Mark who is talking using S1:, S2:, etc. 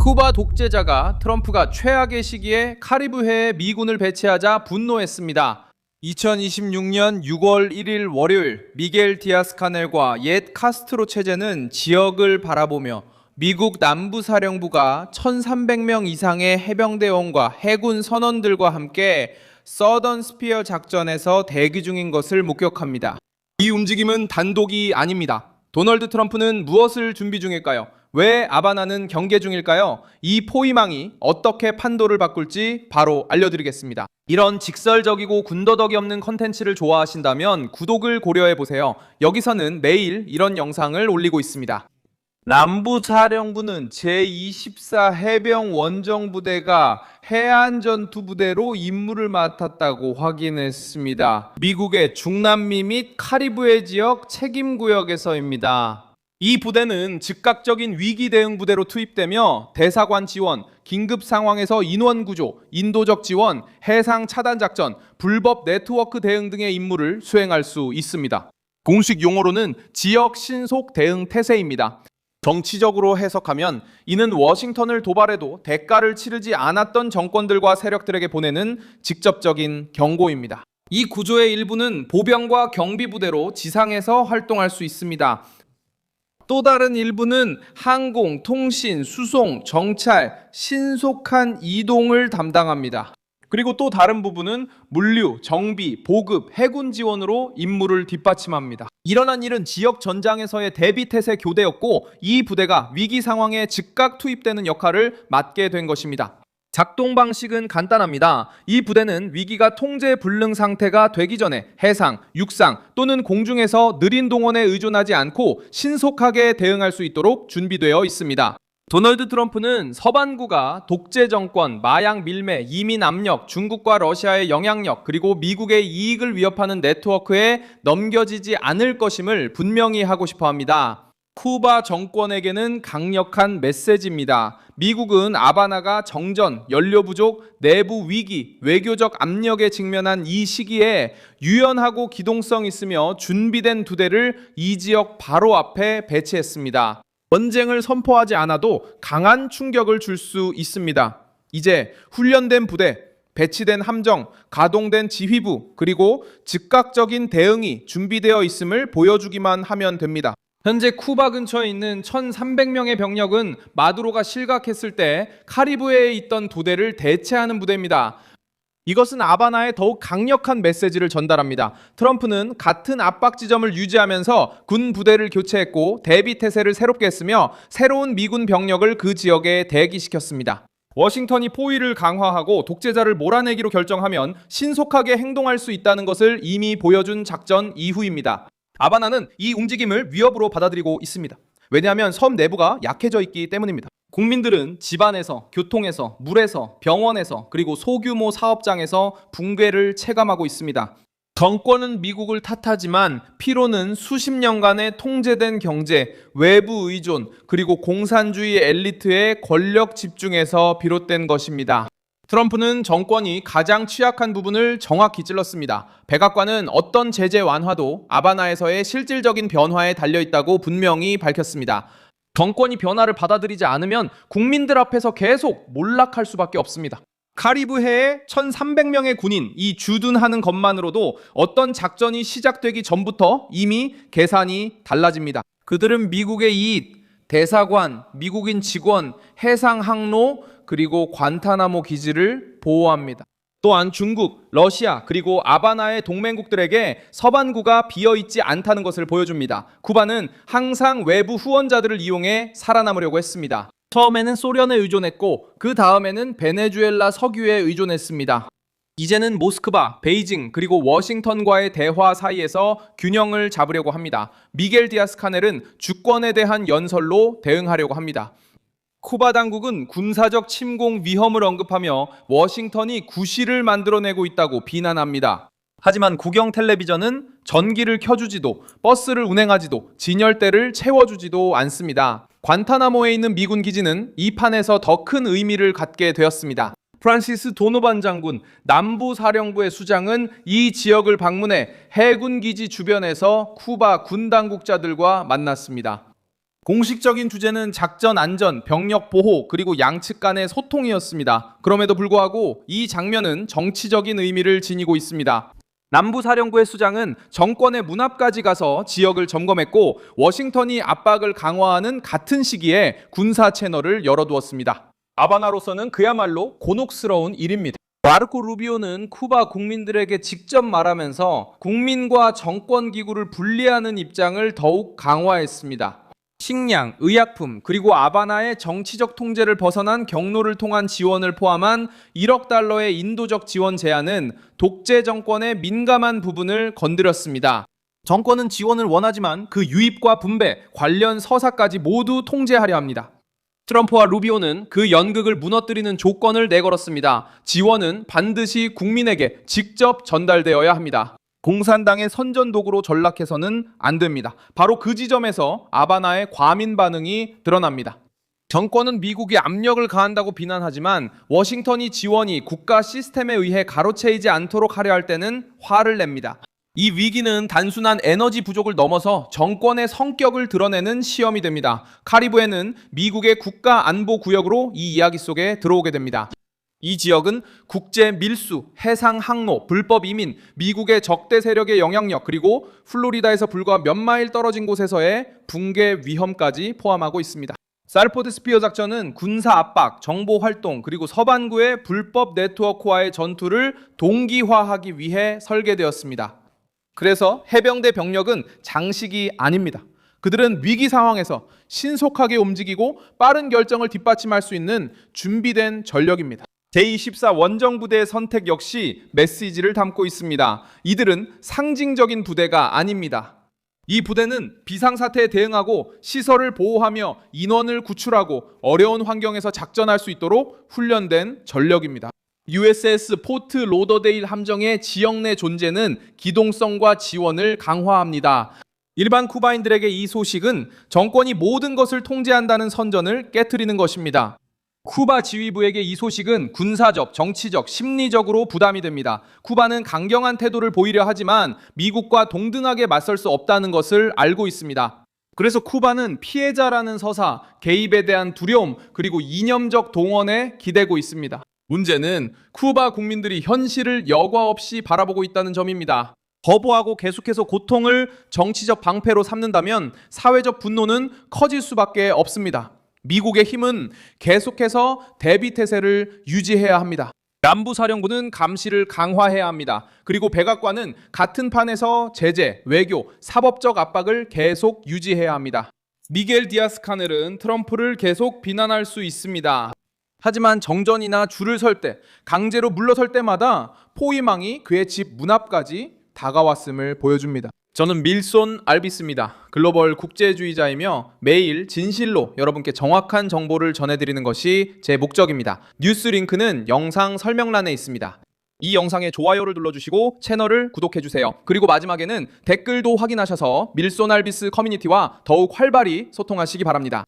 S1: 쿠바 독재자가 트럼프가 최악의 시기에 카리브해에 미군을 배치하자 분노했습니다. 2026년 6월 1일 월요일 미겔 디아스 카넬과 옛 카스트로 체제는 지역을 바라보며 미국 남부사령부가 1,300명 이상의 해병대원과 해군 선원들과 함께 서던 스피어 작전에서 대기 중인 것을 목격합니다. 이 움직임은 단독이 아닙니다. 도널드 트럼프는 무엇을 준비 중일까요? 왜 아바나는 경계 중일까요? 이 포위망이 어떻게 판도를 바꿀지 바로 알려드리겠습니다. 이런 직설적이고 군더더기 없는 컨텐츠를 좋아하신다면 구독을 고려해보세요. 여기서는 매일 이런 영상을 올리고 있습니다. 남부사령부는 제24 해병 원정부대가 해안전투부대로 임무를 맡았다고 확인했습니다. 미국의 중남미 및 카리브해 지역 책임구역에서입니다. 이 부대는 즉각적인 위기 대응 부대로 투입되며 대사관 지원, 긴급 상황에서 인원 구조, 인도적 지원, 해상 차단 작전, 불법 네트워크 대응 등의 임무를 수행할 수 있습니다. 공식 용어로는 지역 신속 대응 태세입니다. 정치적으로 해석하면 이는 워싱턴을 도발해도 대가를 치르지 않았던 정권들과 세력들에게 보내는 직접적인 경고입니다. 이 구조의 일부는 보병과 경비부대로 지상에서 활동할 수 있습니다. 또 다른 일부는 항공, 통신, 수송, 정찰, 신속한 이동을 담당합니다. 그리고 또 다른 부분은 물류, 정비, 보급, 해군 지원으로 임무를 뒷받침합니다. 일어난 일은 지역 전장에서의 대비태세 교대였고 이 부대가 위기 상황에 즉각 투입되는 역할을 맡게 된 것입니다. 작동 방식은 간단합니다. 이 부대는 위기가 통제 불능 상태가 되기 전에 해상, 육상 또는 공중에서 느린 동원에 의존하지 않고 신속하게 대응할 수 있도록 준비되어 있습니다. 도널드 트럼프는 서반구가 독재 정권, 마약 밀매, 이민 압력, 중국과 러시아의 영향력, 그리고 미국의 이익을 위협하는 네트워크에 넘겨지지 않을 것임을 분명히 하고 싶어 합니다. 쿠바 정권에게는 강력한 메시지입니다. 미국은 아바나가 정전, 연료 부족, 내부 위기, 외교적 압력에 직면한 이 시기에 유연하고 기동성 있으며 준비된 두 대를 이 지역 바로 앞에 배치했습니다. 전쟁을 선포하지 않아도 강한 충격을 줄 수 있습니다. 이제 훈련된 부대, 배치된 함정, 가동된 지휘부, 그리고 즉각적인 대응이 준비되어 있음을 보여주기만 하면 됩니다. 현재 쿠바 근처에 있는 1,300명의 병력은 마두로가 실각했을 때 카리브해에 있던 부대를 대체하는 부대입니다. 이것은 아바나에 더욱 강력한 메시지를 전달합니다. 트럼프는 같은 압박 지점을 유지하면서 군 부대를 교체했고 대비 태세를 새롭게 했으며 새로운 미군 병력을 그 지역에 대기시켰습니다. 워싱턴이 포위를 강화하고 독재자를 몰아내기로 결정하면 신속하게 행동할 수 있다는 것을 이미 보여준 작전 이후입니다. 아바나는 이 움직임을 위협으로 받아들이고 있습니다. 왜냐하면 섬 내부가 약해져 있기 때문입니다. 국민들은 집안에서, 교통에서, 물에서, 병원에서, 그리고 소규모 사업장에서 붕괴를 체감하고 있습니다. 정권은 미국을 탓하지만 피로는 수십 년간의 통제된 경제, 외부 의존, 그리고 공산주의 엘리트의 권력 집중에서 비롯된 것입니다. 트럼프는 정권이 가장 취약한 부분을 정확히 찔렀습니다. 백악관은 어떤 제재 완화도 아바나에서의 실질적인 변화에 달려있다고 분명히 밝혔습니다. 정권이 변화를 받아들이지 않으면 국민들 앞에서 계속 몰락할 수밖에 없습니다. 카리브해에 1,300명의 군인, 이 주둔하는 것만으로도 어떤 작전이 시작되기 전부터 이미 계산이 달라집니다. 그들은 미국의 이익, 대사관, 미국인 직원, 해상 항로, 그리고 관타나모 기지를 보호합니다. 또한 중국, 러시아, 그리고 아바나의 동맹국들에게 서반구가 비어있지 않다는 것을 보여줍니다. 쿠바는 항상 외부 후원자들을 이용해 살아남으려고 했습니다. 처음에는 소련에 의존했고 그 다음에는 베네수엘라 석유에 의존했습니다. 이제는 모스크바, 베이징, 그리고 워싱턴과의 대화 사이에서 균형을 잡으려고 합니다. 미겔 디아스 카넬은 주권에 대한 연설로 대응하려고 합니다. 쿠바 당국은 군사적 침공 위험을 언급하며 워싱턴이 구실을 만들어내고 있다고 비난합니다. 하지만 국영 텔레비전은 전기를 켜주지도 버스를 운행하지도 진열대를 채워주지도 않습니다. 관타나모에 있는 미군 기지는 이 판에서 더 큰 의미를 갖게 되었습니다. 프란시스 도노반 장군, 남부사령부의 수장은 이 지역을 방문해 해군 기지 주변에서 쿠바 군 당국자들과 만났습니다. 공식적인 주제는 작전 안전, 병력 보호, 그리고 양측 간의 소통이었습니다. 그럼에도 불구하고 이 장면은 정치적인 의미를 지니고 있습니다. 남부사령부의 수장은 정권의 문 앞까지 가서 지역을 점검했고 워싱턴이 압박을 강화하는 같은 시기에 군사 채널을 열어두었습니다. 하바나로서는 그야말로 곤혹스러운 일입니다. 마르코 루비오는 쿠바 국민들에게 직접 말하면서 국민과 정권 기구를 분리하는 입장을 더욱 강화했습니다. 식량, 의약품, 그리고 하바나의 정치적 통제를 벗어난 경로를 통한 지원을 포함한 1억 달러의 인도적 지원 제안은 독재 정권의 민감한 부분을 건드렸습니다. 정권은 지원을 원하지만 그 유입과 분배, 관련 서사까지 모두 통제하려 합니다. 트럼프와 루비오는 그 연극을 무너뜨리는 조건을 내걸었습니다. 지원은 반드시 국민에게 직접 전달되어야 합니다. 공산당의 선전도구로 전락해서는 안 됩니다. 바로 그 지점에서 하바나의 과민 반응이 드러납니다. 정권은 미국이 압력을 가한다고 비난하지만 워싱턴이 지원이 국가 시스템에 의해 가로채이지 않도록 하려 할 때는 화를 냅니다. 이 위기는 단순한 에너지 부족을 넘어서 정권의 성격을 드러내는 시험이 됩니다. 카리브해는 미국의 국가 안보 구역으로 이 이야기 속에 들어오게 됩니다. 이 지역은 국제 밀수, 해상 항로, 불법 이민, 미국의 적대 세력의 영향력, 그리고 플로리다에서 불과 몇 마일 떨어진 곳에서의 붕괴 위험까지 포함하고 있습니다. 살포드 스피어 작전은 군사 압박, 정보 활동, 그리고 서반구의 불법 네트워크와의 전투를 동기화하기 위해 설계되었습니다. 그래서 해병대 병력은 장식이 아닙니다. 그들은 위기 상황에서 신속하게 움직이고 빠른 결정을 뒷받침할 수 있는 준비된 전력입니다. 제24 원정부대의 선택 역시 메시지를 담고 있습니다. 이들은 상징적인 부대가 아닙니다. 이 부대는 비상사태에 대응하고 시설을 보호하며 인원을 구출하고 어려운 환경에서 작전할 수 있도록 훈련된 전력입니다. USS 포트 로더데일 함정의 지역 내 존재는 기동성과 지원을 강화합니다. 일반 쿠바인들에게 이 소식은 정권이 모든 것을 통제한다는 선전을 깨트리는 것입니다. 쿠바 지휘부에게 이 소식은 군사적, 정치적, 심리적으로 부담이 됩니다. 쿠바는 강경한 태도를 보이려 하지만 미국과 동등하게 맞설 수 없다는 것을 알고 있습니다. 그래서 쿠바는 피해자라는 서사, 개입에 대한 두려움, 그리고 이념적 동원에 기대고 있습니다. 문제는 쿠바 국민들이 현실을 여과 없이 바라보고 있다는 점입니다. 거부하고 계속해서 고통을 정치적 방패로 삼는다면 사회적 분노는 커질 수밖에 없습니다. 미국의 힘은 계속해서 대비태세를 유지해야 합니다. 남부사령부는 감시를 강화해야 합니다. 그리고 백악관은 같은 판에서 제재, 외교, 사법적 압박을 계속 유지해야 합니다. 미겔 디아스 카넬은 트럼프를 계속 비난할 수 있습니다. 하지만 정전이나 줄을 설 때, 강제로 물러설 때마다 포위망이 그의 집 문 앞까지 다가왔음을 보여줍니다. 저는 밀손 알비스입니다. 글로벌 국제주의자이며 매일 진실로 여러분께 정확한 정보를 전해드리는 것이 제 목적입니다. 뉴스 링크는 영상 설명란에 있습니다. 이 영상에 좋아요를 눌러주시고 채널을 구독해주세요. 그리고 마지막에는 댓글도 확인하셔서 밀손 알비스 커뮤니티와 더욱 활발히 소통하시기 바랍니다.